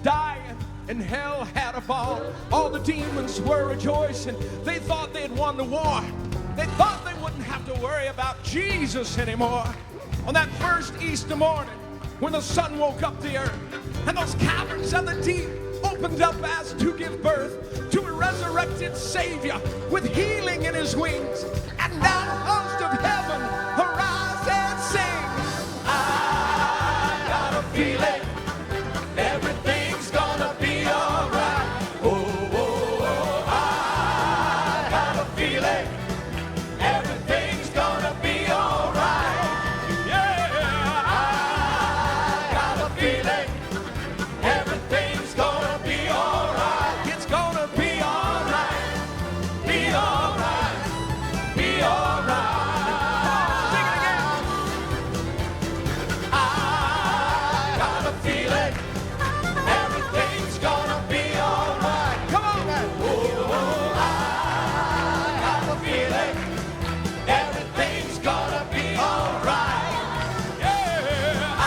dying, and hell had a ball. All the demons were rejoicing. They thought they'd won the war. They thought they wouldn't have to worry about Jesus anymore. On that first Easter morning, when the sun woke up the earth, and those caverns of the deep opened up as to give birth to a resurrected Savior with healing in his wings, and now the host of heaven arise and sing. I got a feeling everything's gonna be alright. Oh, oh, oh, I got a feeling everything's gonna be alright. Yeah, I got a feeling everything's gonna be alright. It's gonna be alright. Be alright. Be alright. Sing it again. I got a feeling everything's gonna be alright. Come on. Oh, I got a feeling everything's gonna be alright. Yeah, I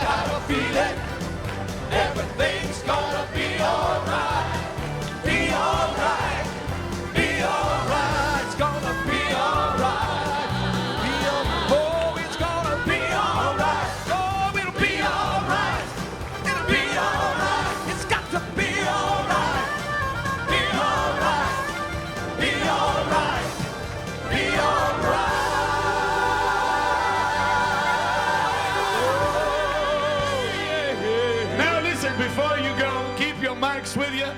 got a feeling everything's gonna be alright. Be alright. Be alright. It's gonna be alright. Be alright. Oh, it's gonna be alright. Oh, it'll be alright. It'll be alright. It's got to be alright. Be alright. Be alright. Be alright. Now listen, before you go, keep your mics with you.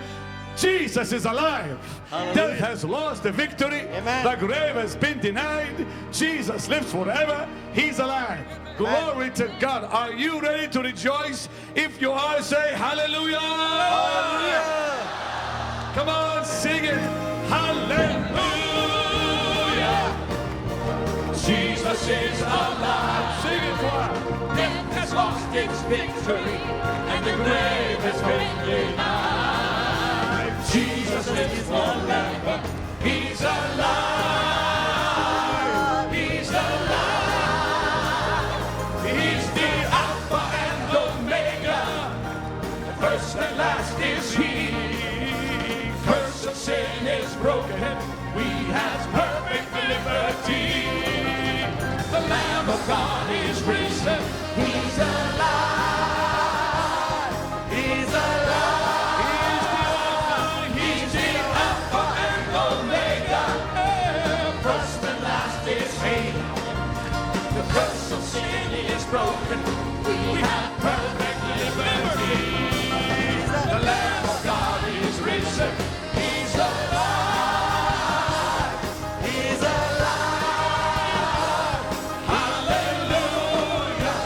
Jesus is alive. Death has lost the victory. Amen. The grave has been denied. Jesus lives forever. He's alive. Glory to God. Are you ready to rejoice? If you are, say hallelujah. Hallelujah. Come on, sing it. Hallelujah. Jesus is alive. Sing it, choir. Death has lost its victory, and the grave has been denied. Jesus lives forever. He's alive. He's alive. He's the Alpha and Omega. The first and last is He. Curse of sin is broken. We have perfect liberty. The Lamb of God is risen. He's alive. He's alive. He's the Alpha and Omega. First and last is He. The curse of sin is broken. We have perfect liberty. The Lamb of God is risen. He's alive. He's alive. Hallelujah.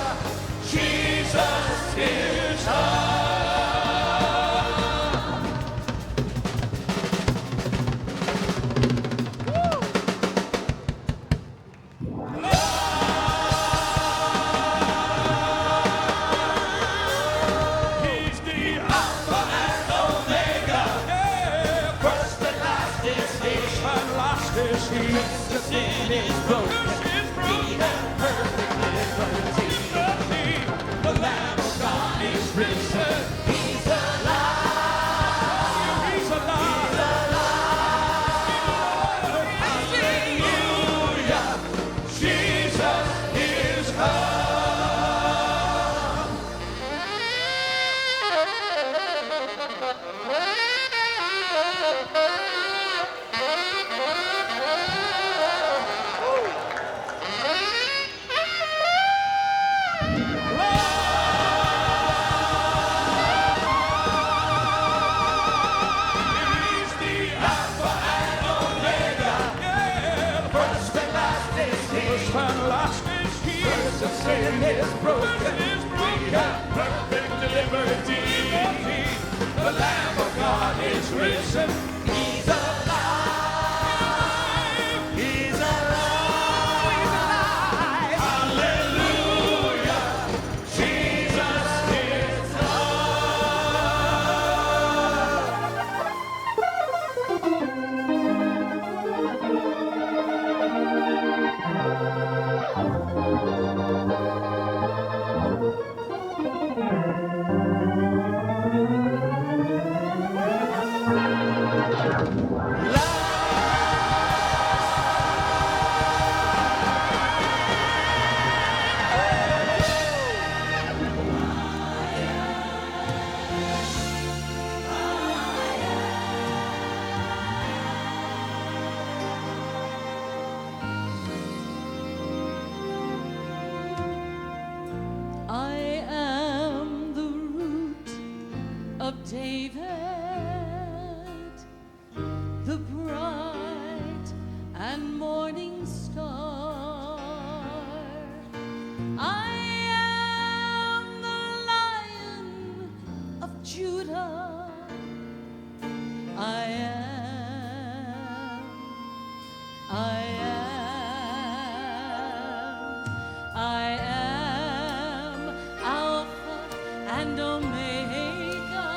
Jesus is alive. He's the Alpha and Omega. First and last is He. And last is He. The sin is broken. We have perfect liberty. The Lamb of God is risen. He's alive. He's alive. Hallelujah. Jesus is alive. of David, the bright and morning star. I am the Lion of Judah. I am Alpha and Omega,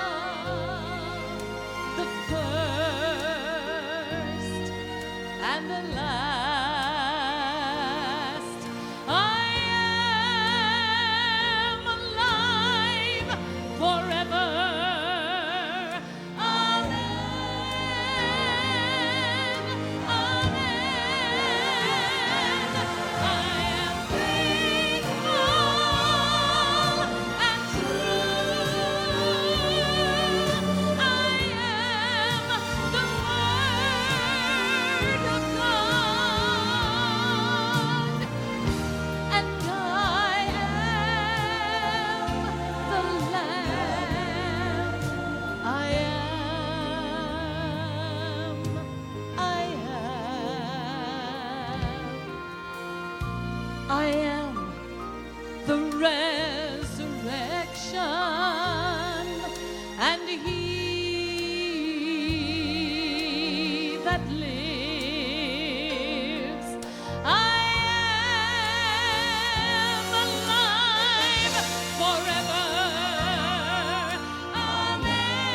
the first and the last. I am alive forever. I am the resurrection and he that lives. I am alive forever. Amen.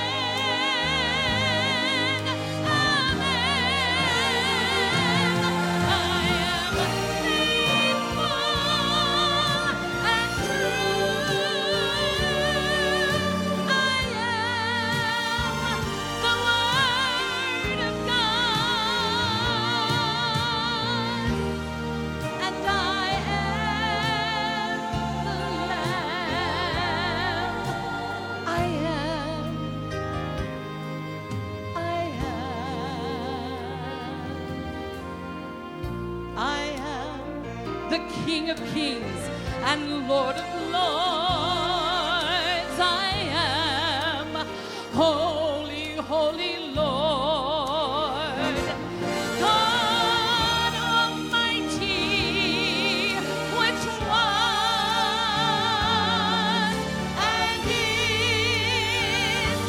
Amen. I am faithful and true. I am the Word of God, and I am the Lamb. I am the King of Kings and Lord of Lords. I am holy, holy Lord, God Almighty, which was and is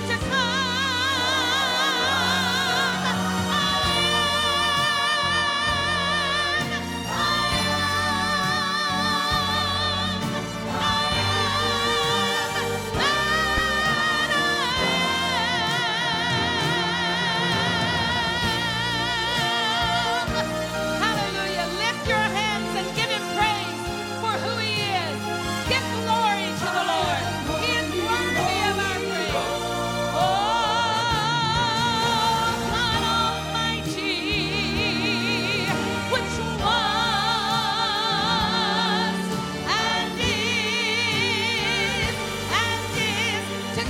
to Hallelujah. Lift your hands and give him praise for who he is. Give glory to the Lord. He is worthy of our praise. Oh, God Almighty, which was and is to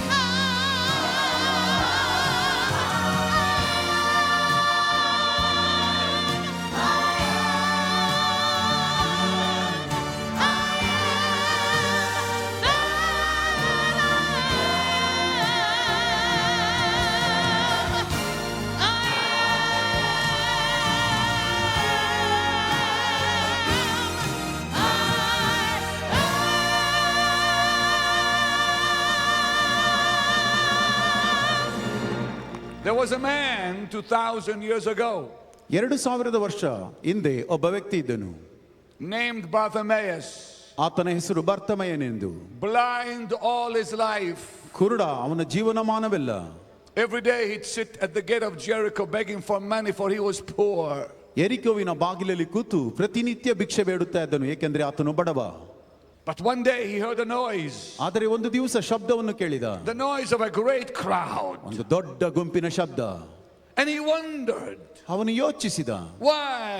There was a man 2,000 years ago 2000 ವರ್ಷ ಹಿಂದೆ ಒಬ್ಬ ವ್ಯಕ್ತಿ ಇದ್ದನು. named Bartimaeus, ಆತನ ಹೆಸರು ಬರ್ತಮಯನೆಂದು. blind all his life. ಕುರುಡ ಅವನ ಜೀವನಮಾನವೆಲ್ಲ. Every day he'd sit at the gate of Jericho begging for money, for he was poor. ಯೆರಿಕೋವಿನ ಬಾಗಿಲಲ್ಲಿ ಕೂತು ಪ್ರತಿನಿತ್ಯ ಭಿಕ್ಷೆ ಬೇಡುತ್ತಾ ಇದ್ದನು, ಏಕೆಂದರೆ ಆತನು ಬಡವ. But one day he heard a noise, ಆದರೆ ಒಂದು ದಿವಸ ಶಬ್ದವನ್ನು ಕೇಳಿದ, the noise of a great crowd. ಒಂದು ದೊಡ್ಡ ಗುಂಪಿನ ಶಬ್ದ. And he wondered, ಅವನು ಯೋಚಿಸಿದ, why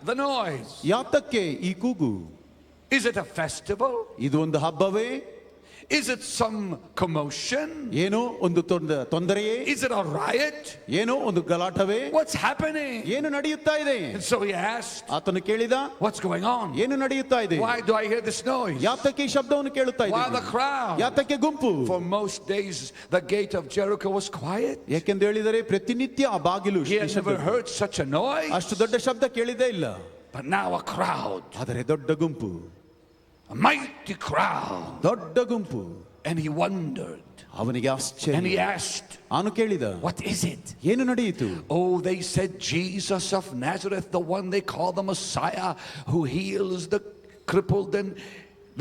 the noise? ಯಾತಕ್ಕೆ ಈ ಕೂಗು? Is it a festival? ಇದು ಒಂದು ಹಬ್ಬವೇ? Is it some commotion? ಏನೋ ಒಂದು ತೊಂದರೆಯೇ? Is it a riot? ಏನೋ ಒಂದು ಗಲಾಟವೇ? What's happening? ಏನು ನಡೆಯುತ್ತಾ ಇದೆ? And so he asked, ಆತನು ಕೇಳಿದ, what's going on? ಏನು ನಡೆಯುತ್ತಾ ಇದೆ? Why do I hear this noise? ಯಾತಕ್ಕೆ ಈ ಶಬ್ದವನ್ನು ಕೇಳುತ್ತಾ Why the ಇದೆ? crowd? ಯಾತಕ್ಕೆ ಗುಂಪು? For most days the gate of Jericho was quiet. ಏಕೆಂದು ಹೇಳಿದರೆ ಪ್ರತಿನಿತ್ಯ ಆ ಬಾಗಿಲು He had never heard such a noise. ಅಷ್ಟು ದೊಡ್ಡ ಶಬ್ದ ಕೇಳಿದೇ ಇಲ್ಲ. But now a crowd, ಆದರೆ ದೊಡ್ಡ ಗುಂಪು, a mighty crowd. ದೊಡ್ಡ ಗುಂಪು. And he wondered. ಅವನಿಗೆ And ಆಶ್ಚರ್ಯ. he asked, ಅವನು ಕೇಳಿದ, what is it? ಏನು ನಡೆಯಿತು? Oh, they said Jesus of Nazareth, the one they call the Messiah, who heals the crippled and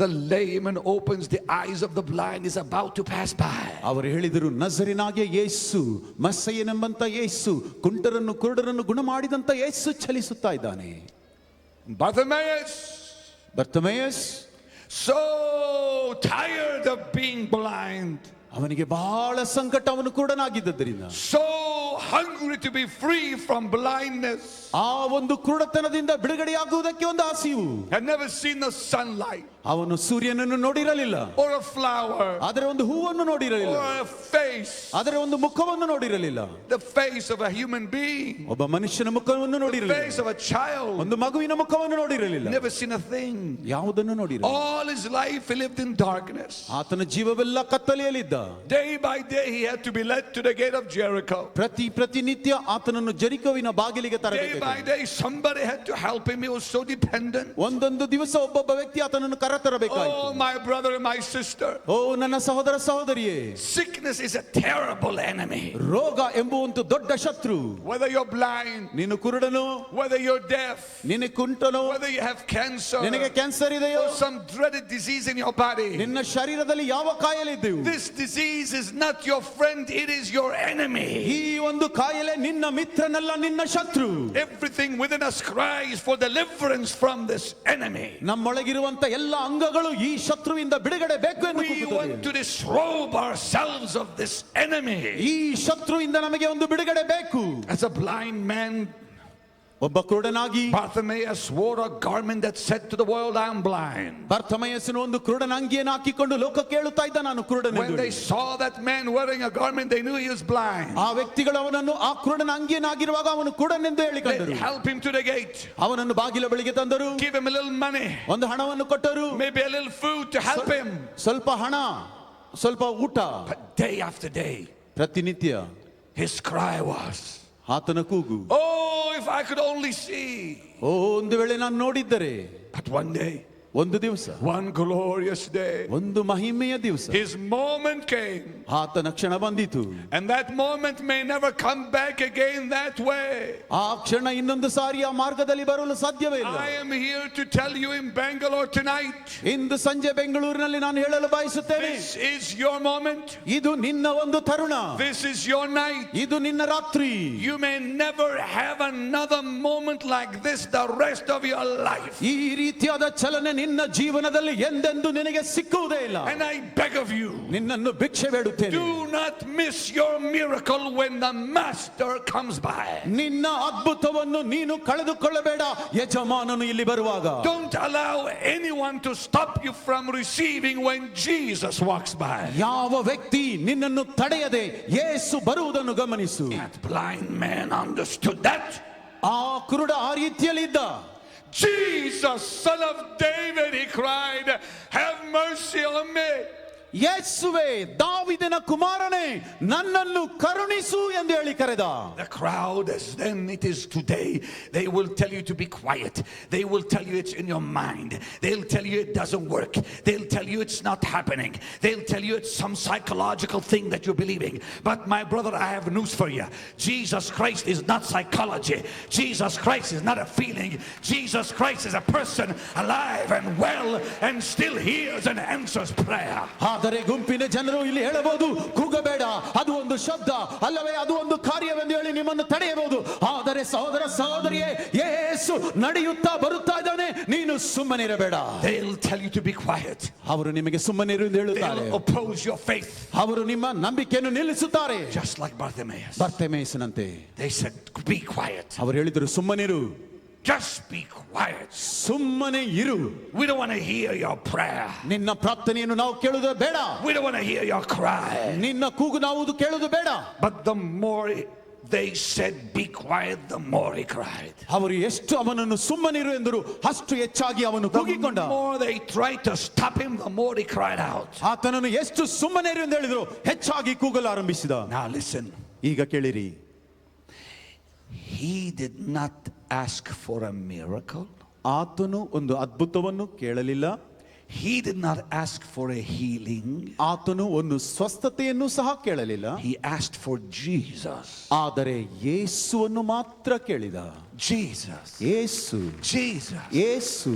the lame and opens the eyes of the blind, is about to pass by. ಅವರು ಹೇಳಿದರು, ನಜರೇಯನಾಗಿಯ ಯೇಸು, ಮಸ್ಸಯ್ಯನೆಂಬಂತ ಯೇಸು, ಕುಂಟರನ್ನು ಕುರುಡರನ್ನು ಗುಣ ಮಾಡಿದಂತ ಯೇಸು ಚಲಿಸುತ್ತಾ ಇದ್ದಾನೆ. Bartimaeus, so tired of being blind, ಅವನಿಗೆ ಬಹಳ ಸಂಕಟ, ಅವನು ಕುರುಡನಾಗಿದ್ದರಿಂದ, so hungry to be free from blindness, ಆ ಒಂದು ಕುರುಡತನದಿಂದ ಬಿಡುಗಡೆಯಾಗುವುದಕ್ಕೆ ಒಂದು ಆಸೆಯು. had never seen the sunlight, ಅವನು ಸೂರ್ಯನನ್ನು ನೋಡಿರಲಿಲ್ಲ, or a flower, ಆದರೆ ಒಂದು ಹೂವನ್ನು ನೋಡಿರಲಿಲ್ಲ, or a face, ಆದರೆ ಒಂದು ಮುಖವನ್ನು ನೋಡಿರಲಿಲ್ಲ, the face of a human being, ಒಬ್ಬ ಮನುಷ್ಯನ ಮುಖವನ್ನು the ನೋಡಿರಲಿಲ್ಲ, face of a child, ಒಂದು ಮಗುವಿನ ಮುಖವನ್ನು ನೋಡಿರಲಿಲ್ಲ, never seen a thing. ಯಾವುದನ್ನು ನೋಡಿರಲಿಲ್ಲ. All his life he lived in darkness. ಆತನ ಜೀವವೆಲ್ಲ ಕತ್ತಲೆಯಲ್ಲಿದ್ದ. Day by day he had to be led to the gate of Jericho. ಪ್ರತಿನಿತ್ಯ ಆತನನ್ನು ಜೆರಿಕೋವಿನ ಬಾಗಿಲಿಗೆ Day ತರಬೇಕು. by day somebody had to help him. He was so dependent. ಒಂದೊಂದು ದಿವಸ ಒಬ್ಬೊಬ್ಬ ವ್ಯಕ್ತಿ ಆತನನ್ನು ಕರೆತರಬೇಕಾಯಿತು. Oh, my brother and my sister, ಓ ನನ್ನ ಸಹೋದರ ಸಹೋದರಿಯೇ, sickness is a terrible enemy. ರೋಗ ಎಂಬುವಂತ ದೊಡ್ಡ ಶತ್ರು. Whether you're blind, ನೀನು ಕುರುಡನು, whether you're deaf, ನಿನಗೆ ಕುಂಟನು, whether you have cancer, ನಿನಗೆ ಕ್ಯಾನ್ಸರ್ ಇದೆಯೋ, or some dreaded disease in your body, ನಿನ್ನ ಶರೀರದಲ್ಲಿ ಯಾವ ಕಾಯಿಲೆ ಇದೆಯೋ, this disease is not your friend, it is your enemy. ಈ ಒಂದು ಕಾಯಿಲೆ ನಿನ್ನ ಮಿತ್ರನಲ್ಲ, ನಿನ್ನ ಶತ್ರು. Everything within us cries for deliverance from this enemy. ನಮ್ಮೊಳಗಿರುವಂತ ಎಲ್ಲ ಅಂಗಗಳು ಈ ಶತ್ರುವಿಂದ ಬಿಡುಗಡೆ ಬೇಕು ಎಂದು We ಕೂಗುತ್ತದೆ. want to disrobe ourselves of this enemy. ಈ ಶತ್ರುವಿಂದ ನಮಗೆ ಒಂದು ಬಿಡುಗಡೆ ಬೇಕು. As a blind man, ಒಬ್ಬ ಕುರುಡನಾಗಿ Bartimaeus wore a garment that said to the world, I am blind. ಬರ್ತಮಯಸ್ಸನು ಒಂದು ಕುರುಡನ ಅಂಗಿಯನ್ನು ಹಾಕಿಕೊಂಡು ಲೋಕಕ್ಕೆ ಹೇಳುತ್ತಾ ಇದ್ದ, ನಾನು When ಕುರುಡನೆಂದು. they saw that man wearing a garment, they knew he was blind. ಆ ವ್ಯಕ್ತಿಗಳು ಅವನನ್ನು ಆ ಕುರುಡನ ಅಂಗಿಯನ್ನಾಗಿರುವಾಗ ಅವನು ಕುರುಡನೆಂದು They ಹೇಳಿಕೊಂಡರು. help him to the gate, ಅವನನ್ನು ಬಾಗಿಲ ಬಳಿಗೆ ತಂದರು, give him a little money, ಒಂದು ಹಣವನ್ನು ಕೊಟ್ಟರು, maybe a little food to help him. ಸ್ವಲ್ಪ ಹಣ, ಸ್ವಲ್ಪ ಊಟ. But day after day, ಪ್ರತಿನಿತ್ಯ his cry was, ಆತನ ಕೂಗು, oh, if I could only see. ಓ ಒಂದು ವೇಳೆ ನಾನು ನೋಡಿದ್ದರೆ. But one day, ಒಂದು ದಿವಸ, one glorious day, ಒಂದು ಮಹಿಮೆಯ ದಿವಸ, his moment came. ಆತನ ಕ್ಷಣ ಬಂದಿತು. And that moment may never come back again that way. ಆ ಕ್ಷಣ ಇನ್ನೊಂದು ಸಾರಿ ಆ ಮಾರ್ಗದಲ್ಲಿ ಬರಲು ಸಾಧ್ಯವೇ ಇಲ್ಲ. I am here to tell you in Bangalore tonight, ಇಂದು ಸಂಜೆ ಬೆಂಗಳೂರಿನಲ್ಲಿ ನಾನು ಹೇಳಲು ಬಯಸುತ್ತೇನೆ, this is your moment. ಇದು ನಿನ್ನ ಒಂದು ತರುಣ, This is your night. ಇದು ನಿನ್ನ ರಾತ್ರಿ. You may never have another moment like this the rest of your life. ಈ ರೀತಿಯಾದ ಚಲನೆ ನಿನ್ನ ಜೀವನದಲ್ಲಿ ಎಂದೆಂದು ನಿನಗೆ ಸಿಕ್ಕುವುದೇ ಇಲ್ಲ. And I beg of you, ನಿನ್ನನ್ನು ಭಿಕ್ಷೆ ಬೇಡುತ್ತೇನೆ, do not miss your miracle when the master comes by. ನಿನ್ನ ಅದ್ಭುತವನ್ನು ನೀನು ಕಳೆದುಕೊಳ್ಳಬೇಡ, ಯಜಮಾನನು ಇಲ್ಲಿ ಬರುವಾಗ. Don't allow anyone to stop you from receiving when Jesus walks by. ಯಾವ ವ್ಯಕ್ತಿ ನಿನ್ನನ್ನು ತಡೆಯದೆ ಯೇಸು ಬರುವುದನ್ನು ಗಮನಿಸು. That blind man understood that. ಆ ಕುರುಡ ಆ ರೀತಿಯಲ್ಲಿ ಇದ್ದ. Jesus, son of David, he cried, have mercy on me. ಯೇಸುವೇ, ದಾವಿದನ ಕುಮಾರನೇ, ನನ್ನನ್ನು ಕರುಣಿಸು ಎಂದು ಹೇಳಿ ಕರೆದ. The crowd, as then it is today, they will tell you to be quiet. They will tell you it's in your mind. They'll tell you it doesn't work. They'll tell you it's not happening. They'll tell you it's some psychological thing that you're believing. But my brother, I have news for you. Jesus Christ is not psychology. Jesus Christ is not a feeling. Jesus Christ is a person alive and well and still hears and answers prayer. ಆದರೆ ಗುಂಪಿನ ಜನರು ಇಲ್ಲಿ ಹೇಳಬಹುದು, ಕೂಗಬೇಡ, ಅದು ಒಂದು ಶಬ್ದ ಅಲ್ಲವೇ, ಅದು ಒಂದು ಕಾರ್ಯವೆಂದು ಹೇಳಿ ನಿಮ್ಮನ್ನು ತಡೆಯಬಹುದು. ಆದರೆ ಸಹೋದರ ಸಹೋದರಿಯೇ, ಯೇಸು ನಡೆಯುತ್ತಾ ಬರುತ್ತಾ ಇದ್ದಾನೆ, ನೀನು ಸುಮ್ಮನಿರಬೇಡ. They'll tell you to be quiet. ಅವರು ನಿಮಗೆ ಸುಮ್ಮನಿರು ಎಂದು ಹೇಳುತ್ತಾರೆ. They'll oppose your faith. ಅವರು ನಿಮ್ಮ ನಂಬಿಕೆಯನ್ನು ನಿಲ್ಲಿಸುತ್ತಾರೆ. Just like Bartimaeus. ಬರ್ತಮೇಯಸ್ಸನಂತೆ They said, be quiet. ಅವರು ಹೇಳಿದರು, ಸುಮ್ಮನಿರು. Just be quiet. ಸುಮ್ಮನೆ ಇರು. We don't want to hear your prayer. ನಿನ್ನ ಪ್ರಾರ್ಥನೆಯನ್ನು ನಾವು ಕೇಳುವುದು ಬೇಡ. We don't want to hear your cry. ನಿನ್ನ ಕೂಗು ನಾವು ಕೇಳುವುದು ಬೇಡ. But the more they said, be quiet, the more he cried. ಅವರು ಎಷ್ಟು ಅವನನ್ನು ಸುಮ್ಮನಿರು ಎಂದರು ಅಷ್ಟು ಹೆಚ್ಚಾಗಿ ಅವನು ಕೂಗಿಕೊಂಡ. The more they tried to stop him, the more he cried out. ಆತನನ್ನು ಎಷ್ಟು ಸುಮ್ಮನಿರು ಎಂದು ಹೇಳಿದ್ರು ಹೆಚ್ಚಾಗಿ ಕೂಗಲು ಆರಂಭಿಸಿದ. Now listen. ಈಗ ಕೇಳಿರಿ. He did not ask for a miracle. ಆತನು ಒಂದು ಅದ್ಭುತವನ್ನು ಕೇಳಲಿಲ್ಲ. He did not ask for a healing. ಆತನು ಒಂದು ಸ್ವಸ್ಥತೆಯನ್ನು ಸಹ ಕೇಳಲಿಲ್ಲ. He asked for Jesus. ಆದರೆ ಯೇಸುವನ್ನು ಮಾತ್ರ ಕೇಳಿದ. Jesus. Yesu. Jesus. Yesu.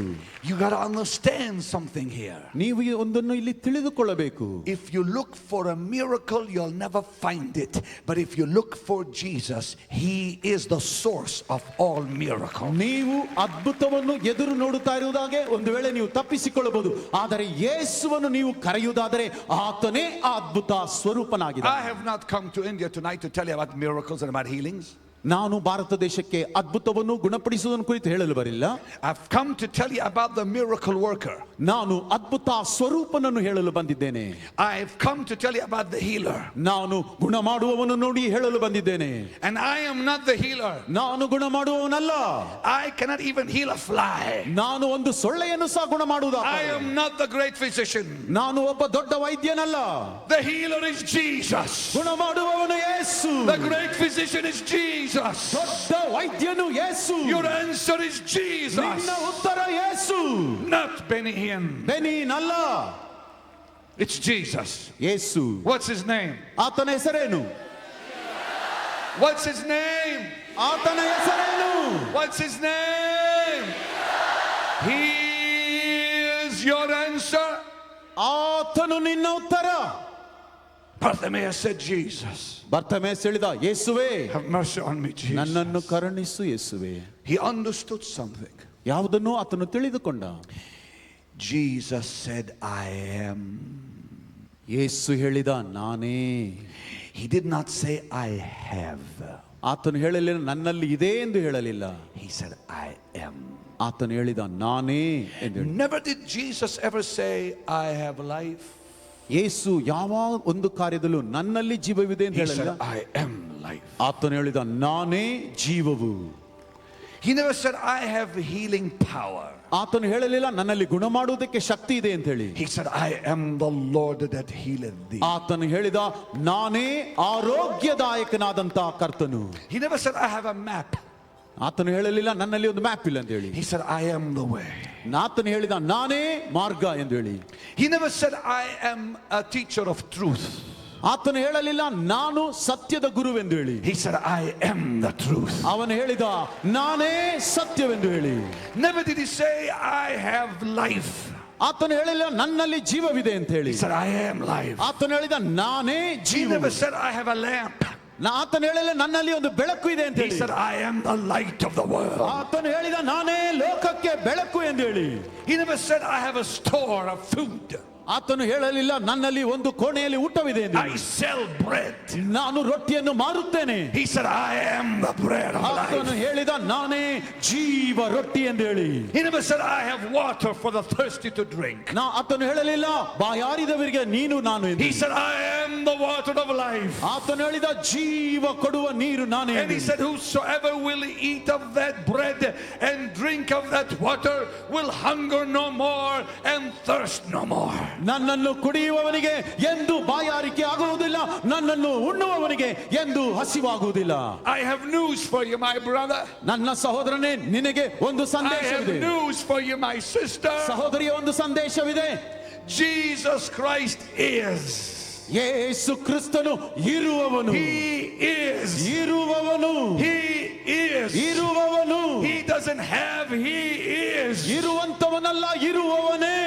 You got to understand something here. ನೀವು ಒಂದನ್ನು ಇಲ್ಲಿ ತಿಳಿದುಕೊಳ್ಳಬೇಕು. If you look for a miracle, you'll never find it. But if you look for Jesus, he is the source of all miracles. ನೀವು ಅದ್ಭುತವನ್ನು ಎದುರು ನೋಡುತ್ತಾ ಇರುವುದಾಗೆ ಒಂದು ವೇಳೆ ನೀವು ತಪ್ಪಿಸಿಕೊಳ್ಳಬಹುದು. ಆದರೆ ಯೇಸುವನ್ನು ನೀವು ಕರೆಯುವುದಾದರೆ ಆತನೇ ಆ ಅದ್ಭುತ ಸ್ವರೂಪನಾಗಿದ್ದಾನೆ. I have not come to India tonight to tell you about miracles and about healings. ನಾನು ಭಾರತ ದೇಶಕ್ಕೆ ಅದ್ಭುತವನ್ನು ಗುಣಪಡಿಸುವುದನ್ನು ಕುರಿತು ಹೇಳಲು ಬರಿಲ್ಲ. I've come to tell you about the miracle worker. ನಾನು ಅದ್ಭುತ ಸ್ವರೂಪನನ್ನು ಹೇಳಲು ಬಂದಿದ್ದೇನೆ. I've come to tell you about the healer. ನಾನು ಗುಣ ಮಾಡುವವನು ನೋಡಿ ಹೇಳಲು ಬಂದಿದ್ದೇನೆ. And I am not the healer. ನಾನು ಗುಣ ಮಾಡುವವನಲ್ಲ. I cannot even heal a fly. ನಾನು ಒಂದು ಸೊಳ್ಳೆಯನ್ನು ಸಹ ಗುಣ ಮಾಡುವುದಿಲ್ಲ. I am not the great physician. ನಾನು ಒಬ್ಬ ದೊಡ್ಡ ವೈದ್ಯನಲ್ಲ. The healer is Jesus. ಗುಣ ಮಾಡುವವನು ಯೇಸು. The great physician is Jesus. ದೊಡ್ಡ ವೈದ್ಯನು ಯೇಸು. Your answer is Jesus. ನಿನ್ನ ಉತ್ತರ ಯೇಸು. Not Benny Hinn. ಬೆನೀನ್ ಅಲ್ಲ. It's Jesus. Yesu. What's his name? ಆತನ ಹೆಸರೇನು? What's his name? ಆತನ ಹೆಸರೇನು? What's his name? He is your answer. ಆತನು ನಿನ್ನ ಉತ್ತರ. Bartimaeus said, Jesus. ಬರ್ತಮೇಸ್ ಹೇಳಿದ, ಯೇಸುವೇ Have mercy on me, Jesus. ನನ್ನನ್ನು ಕರುಣಿಸು ಯೇಸುವೇ. He understood something. ಯಾವುದನ್ನು ಆತನು ತಿಳಿದುಕೊಂಡ. Jesus said, I am. ಯೇಸು ಹೇಳಿದ, ನಾನೇ. He did not say, I have. ಆತನು ಹೇಳಲಿಲ್ಲ, ನನ್ನಲ್ಲಿ ಇದೆ ಎಂದು ಹೇಳಲಿಲ್ಲ. He said, I am. ಆತನು ಹೇಳಿದ, ನಾನೇ ಎಂದು. Never did Jesus ever say, I have life. ಯೇಸು ಯಾವ ಒಂದು ಕಾರ್ಯದಲ್ಲೂ ನನ್ನಲ್ಲಿ ಜೀವವಿದೆ ಅಂತ He ಹೇಳಲಿಲ್ಲ. said, I am life. ಆತನು ಹೇಳಿದ, ನಾನೇ ಜೀವವು. He never said, I have healing power. ಆತನು ಹೇಳಲಿಲ್ಲ, ನನ್ನಲ್ಲಿ ಗುಣ ಮಾಡುವುದಕ್ಕೆ ಶಕ್ತಿ ಇದೆ ಅಂತ ಹೇಳಿ. He said, I am the Lord that healeth thee. ಆತನು ಹೇಳಿದ, ನಾನೇ ಆರೋಗ್ಯದಾಯಕನಾದಂತ ಕರ್ತನು. He never said, I have a map. ಆತನು ಹೇಳಲಿಲ್ಲ, ನನ್ನಲ್ಲಿ ಒಂದು ಮ್ಯಾಪ್ ಇಲ್ಲ ಅಂತ ಹೇಳಿ. He said, I am the way. ಆತನು ಹೇಳಿದ, ನಾನೇ ಮಾರ್ಗ ಎಂದು ಹೇಳಿ. He never said, I am a teacher of truth. ಆತನು ಹೇಳಲಿಲ್ಲ, ನಾನು ಸತ್ಯದ ಗುರುವೆಂದು ಹೇಳಿ. He said, I am the truth. ಅವನು ಹೇಳಿದ, ನಾನೇ ಸತ್ಯವೆಂದು ಹೇಳಿ. Never did he say, I have life. ಆತನು ಹೇಳಿಲ್ಲ, ನನ್ನಲ್ಲಿ ಜೀವವಿದೆ ಅಂತ ಹೇಳಿ. He said, I am life. ಆತನು ಹೇಳಿದ, ನಾನೇ He ಜೀವ. never said, I have a lamp. ಆತನು ಹೇಳಿಲ್ಲ, ನನ್ನಲ್ಲಿ ಒಂದು ಬೆಳಕು ಇದೆ ಅಂತ He ಹೇಳಿ. said, I am the light of the world. ಆತನು ಹೇಳಿದ, ನಾನೇ ಲೋಕಕ್ಕೆ ಬೆಳಕು ಎಂದು ಹೇಳಿ. He never said, I have a store of food. ಆತನು ಹೇಳಲಿಲ್ಲ, ನನ್ನಲ್ಲಿ ಒಂದು ಕೋಣೆಯಲ್ಲಿ ಊಟವಿದೆ ಎಂದು. I sell bread. ನಾನು ರೊಟ್ಟಿಯನ್ನು ಮಾರುತ್ತೇನೆ. He said, I am the bread of ಆತನು life. ಹೇಳಿದ, ನಾನೇ ಜೀವ ರೊಟ್ಟಿ ಎಂದು ಹೇಳಿ. He never said, I have water for the thirsty to drink. ಆತನು ಹೇಳಲಿಲ್ಲ, ಬಾಯಾರಿದವರಿಗೆ ನೀನು ನಾನು ಎಂದು. He said, I am the water of life. ಆತನು ಹೇಳಿದ, ಜೀವ ಕೊಡುವ ನೀರು ನಾನೇ. And he said, whosoever will eat of that bread and drink of that water will hunger no more and thirst no more. ನನ್ನನ್ನು ಕುಡಿಯುವವನಿಗೆ ಎಂದು ಬಾಯಾರಿಕೆ ಆಗುವುದಿಲ್ಲ, ನನ್ನನ್ನು ಉಣ್ಣುವವನಿಗೆ ಎಂದು ಹಸಿವಾಗುವುದಿಲ್ಲ. I have news for you, my brother. ನನ್ನ ಸಹೋದರನೇ, ನಿನಗೆ ಒಂದು I have ಸಂದೇಶವಿದೆ. news for you, my sister. ಸಹೋದರಿಯ ಒಂದು ಸಂದೇಶವಿದೆ. Jesus Christ is. ಯೇಸು ಕ್ರಿಸ್ತನು ಇರುವವನು. He is. ಇರುವವನು. He is. ಇರುವವನು. He doesn't have, he is. ಇರುವಂತವನಲ್ಲ, ಇರುವವನೇ.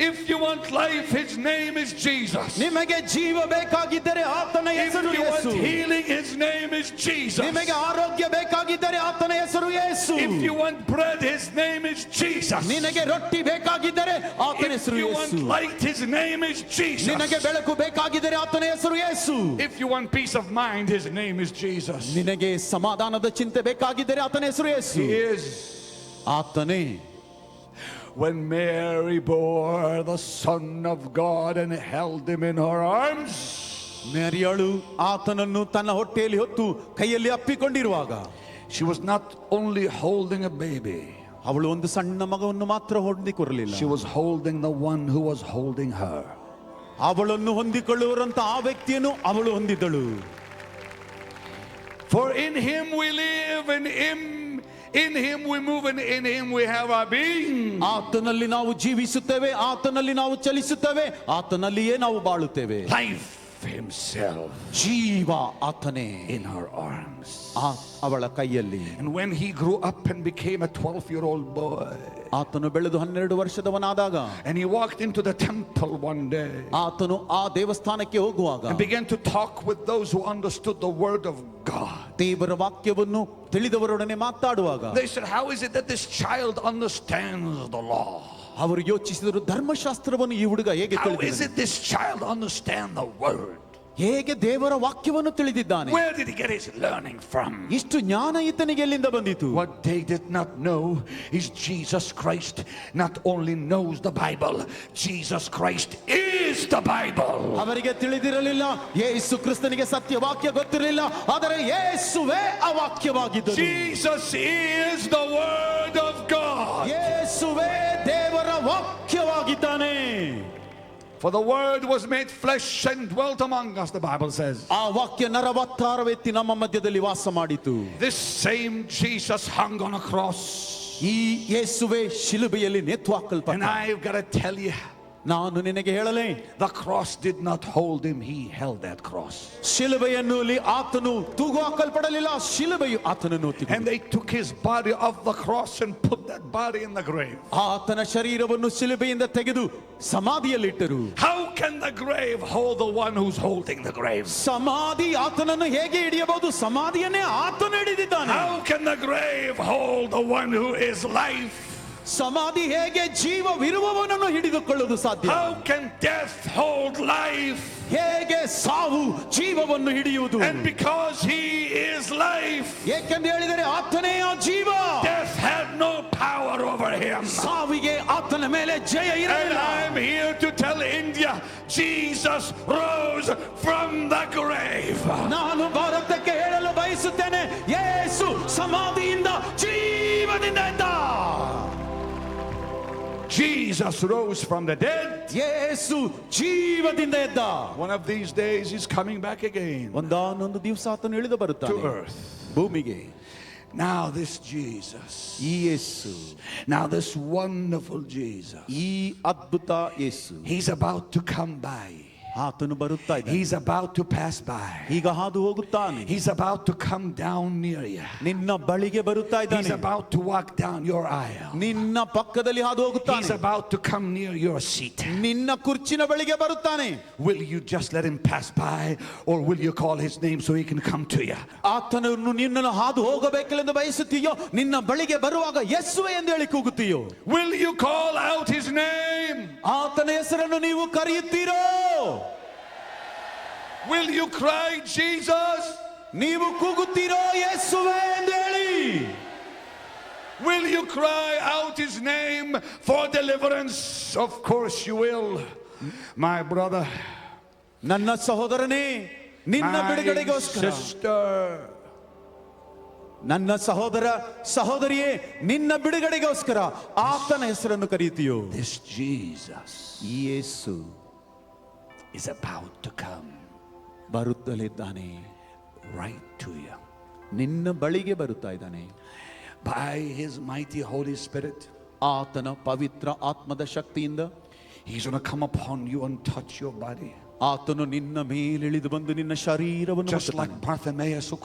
If you want life, his name is Jesus. ನಿಮಗೆ ಜೀವ ಬೇಕಾಗಿದ್ದರೆ ಆತನ If ಹೆಸರು you want Yesu. healing, his name is Jesus. ನಿಮಗೆ ಆರೋಗ್ಯ ಬೇಕಾಗಿದ್ದರೆ ಆತನ ಹೆಸರು ಯೇಸು. If you want bread, his name is Jesus. ನಿನಗೆ ರೊಟ್ಟಿ ಬೇಕಾಗಿದ್ದರೆ ಆತನ If ಹೆಸರು you want Yesu. light, his name is Jesus. ನಿನಗೆ ಬೆಳಕು ಬೇಕಾಗಿದ್ದರೆ ಆತನ ಹೆಸರು ಯೇಸು. If you want peace of mind, his name is Jesus. ನಿನಗೆ ಸಮಾಧಾನದ ಚಿಂತೆ ಬೇಕಾಗಿದ್ದರೆ ಆತನ ಹೆಸರು ಯೇಸು. He is. ಆತನೇ. When Mary bore the Son of God and held him in her arms, ಮೇರಿಯಳು ಆತನನ್ನು ತನ್ನ ಹೊಟ್ಟೆಯಲ್ಲಿ ಹೊತ್ತು ಕೈಯಲ್ಲಿ ಅಪ್ಪಿಕೊಂಡಿರುವಾಗ she was not only holding a baby, ಅವಳು ಒಂದು ಸಣ್ಣ ಮಗವನ್ನು ಮಾತ್ರ ಹೊಂದಿಕೊಳ್ಳಲಿಲ್ಲ, she was holding the one who was holding her. ಅವಳನ್ನು ಹೊಂದಿಕೊಳ್ಳುವರಂತ ಆ ವ್ಯಕ್ತಿಯನ್ನು ಅವಳು ಹೊಂದಿದ್ದಳು. For in him we live, in him we move, and in him we have our being. ಆತನಲ್ಲಿ ನಾವು ಜೀವಿಸುತ್ತೇವೆ, ಆತನಲ್ಲಿ ನಾವು ಚಲಿಸುತ್ತೇವೆ, ಆತನಲ್ಲಿಯೇ ನಾವು ಬಾಳುತ್ತೇವೆ. Life himself ಜೀವ ಆತನೇ in her arms. ಅವಳ ಕೈಯಲ್ಲಿ. And when he grew up and became a 12-year-old boy, ಆತನು ಬೆಳೆದು 12 ವರ್ಷದವನಾದಾಗ and he walked into the temple one day ಆತನು ಆ ದೇವಸ್ಥಾನಕ್ಕೆ ಹೋಗುವಾಗ and began to talk with those who understood the word of God. ದೇವರ ವಾಕ್ಯವನ್ನು ತಿಳಿದವರೊಡನೆ ಮಾತಾಡುವಾಗ They said, how is it that this child understands the law? ಅವರು ಯೋಚಿಸಿದರು, ಧರ್ಮಶಾಸ್ತ್ರವನ್ನು ಈ ಹುಡುಗ ಹೇಗೆ How is ತಿಳಿದಿದ್ದಾನೆ, it this child understand the word? ಹೇಗೆ ದೇವರ ವಾಕ್ಯವನ್ನು ತಿಳಿದಿದ್ದಾನೆ, Where did he get his learning from? ಇಷ್ಟು ಜ್ಞಾನ ಈತನಿಗೆ ಎಲ್ಲಿಂದ ಬಂದಿತು? What they did not know is Jesus Christ not only knows the Bible, Jesus Christ is the Bible. ಅವರಿಗೆ ತಿಳಿದಿರಲಿಲ್ಲ, ಯೇಸು ಕ್ರಿಸ್ತನಿಗೆ ಸತ್ಯ ವಾಕ್ಯ ಗೊತ್ತಿರಲಿಲ್ಲ, ಆದರೆ ಯೇಸುವೇ ಆ ವಾಕ್ಯವಾಗಿದ್ದರು. Jesus is the word of God. ಯೇಸುವೇ ದೇವರ ವಾಕ್ಯವಾಗಿದ್ದಾನೆ. For the word was made flesh and dwelt among us, the Bible says. ಆ ವಾಕ್ಯ ನರವತ್ತಾರವೆತ್ತಿ ನಮ್ಮ ಮಧ್ಯದಲ್ಲಿ ವಾಸ ಮಾಡಿತು. This same Jesus hung on a cross. ಈ ಯೇಸುವೇ ಶಿಲುಬೆಯಲ್ಲಿ ನೇತು ಹಾಕಲ್ಪಟ್ಟ. And I've got to tell you, ನಾನು ನಿನಗೆ ಹೇಳಲೇ, the cross did not hold him, he held that cross. ಶಿಲುಬೆಯನ್ನು ಆತನು ತೂಗು ಹಾಕಲ್ಪಡಲಿಲ್ಲ, ಶಿಲುಬೆಯು ಆತನನ್ನು ಹೊತ್ತಿತು. And they took his body off the cross and put that body in the grave. ಆತನ ಶರೀರವನ್ನು ಶಿಲುಬೆಯಿಂದ ತೆಗೆದು ಸಮಾಧಿಯಲ್ಲಿಟ್ಟರು. How can the grave hold the one who's holding the grave? ಸಮಾಧಿ ಆತನನ್ನು ಹೇಗೆ ಹಿಡಿಯಬಹುದು? ಸಮಾಧಿಯನ್ನೇ ಆತನು ಹಿಡಿದಿದ್ದಾನೆ. How can the grave hold the one who is life? ಸಮಾಧಿ ಹೇಗೆ ಜೀವವಿರುವವನನ್ನು ಹಿಡಿದುಕೊಳ್ಳುವುದು ಸಾಧ್ಯ? How can death hold life? ಹೇಗೆ ಸಾವು ಜೀವವನ್ನು ಹಿಡಿಯುವುದು? And because he is life, ಏಕೆಂದು ಹೇಳಿದರೆ ಆತನೇ ಆ ಜೀವ. death had no power over him. ಸಾವಿಗೆ ಆತನ ಮೇಲೆ ಜಯ And ಇರಲಿಲ್ಲ. I'm here to tell India, Jesus rose from the grave. ನಾನು ಭಾರತಕ್ಕೆ ಹೇಳಲು ಬಯಸುತ್ತೇನೆ, ಯೇಸು ಸಮಾಧಿಯಿಂದ ಜೀವದಿಂದ ಎದ್ದ. Jesus rose from the dead. ಯೇಸು ಜೀವದಿಂದ ಎದ್ದ. One of these days he's coming back again ಒಂದಾನೊಂದು ದಿವಸ ಆತನು ಇಳಿದು to ಬರುತ್ತಾನೆ earth. ಭೂಮಿಗೆ. Now this Jesus, ಈ ಯೇಸು, now this wonderful Jesus, ಈ ಅದ್ಭುತ ಯೇಸು he's about to come by. ಆತನು ಬರುತ್ತಾ ಇದ್ದಾನೆ. He's about to pass by. ಈಗ ಹಾದು ಹೋಗುತ್ತಾನೆ. He's about to come down near you. ನಿನ್ನ ಬಳಿಗೆ ಬರುತ್ತಾ He's ಇದ್ದಾನೆ. about to walk down your aisle. ನಿನ್ನ ಪಕ್ಕದಲ್ಲಿ ಹಾದು He's ಹೋಗುತ್ತಾನೆ. about to come near your seat. ನಿನ್ನ ಕುರ್ಚಿನ ಬಳಿಗೆ ಬರುತ್ತಾನೆ. Will you just let him pass by, or will you call his name so he can come to you? ಆತನನ್ನು ನಿನ್ನನ್ನು ಹಾದು ಹೋಗಬೇಕೆಂದು ಬಯಸುತ್ತೀಯೋ, ನಿನ್ನ ಬಳಿಗೆ ಬರುವಾಗ ಯೇಸುವೆ ಎಂದು ಹೇಳಿ ಕೂಗುತ್ತೀಯೋ? Will you call out his name? ಆತನ ಹೆಸರನ್ನು ನೀವು ಕರೆಯುತ್ತೀರೋ? Will you cry Jesus? ನೀವು ಕೂಗುತ್ತೀರೋ ಯೇಸುವೆ ಎಂದು ಹೇಳಿ? Will you cry out his name for deliverance? Of course you will, my brother, ನನ್ನ ಸಹೋದರನೇ, ನಿನ್ನ my ಬಿಡುಗಡೆಗೋಸ್ಕರ, sister. ನನ್ನ ಸಹೋದರ ಸಹೋದರಿಯೇ, ನಿನ್ನ ಬಿಡುಗಡೆಗೋಸ್ಕರ ಆತನ ಹೆಸರನ್ನು ಕರೆಯುತ್ತೀಯೋ? This Jesus ಈ ಯೇಸು is about to come ಬರುತ್ತಲಿದ್ದಾನೆ. right to you. ನಿನ್ನ ಬಳಿಗೆ ಬರುತ್ತಾ ಇದ್ದಾನೆ. By his mighty Holy Spirit, ಆತನ ಪವಿತ್ರ ಆತ್ಮದ ಶಕ್ತಿಯಿಂದ he's going to come upon you and touch your body. ಆತನು ನಿನ್ನ ಮೇಲಿಳಿದು ಬಂದು ನಿನ್ನ ಶರೀರವನ್ನು Just like ಮುಟ್ಟುತ್ತಾನೆ. Bartimaeus who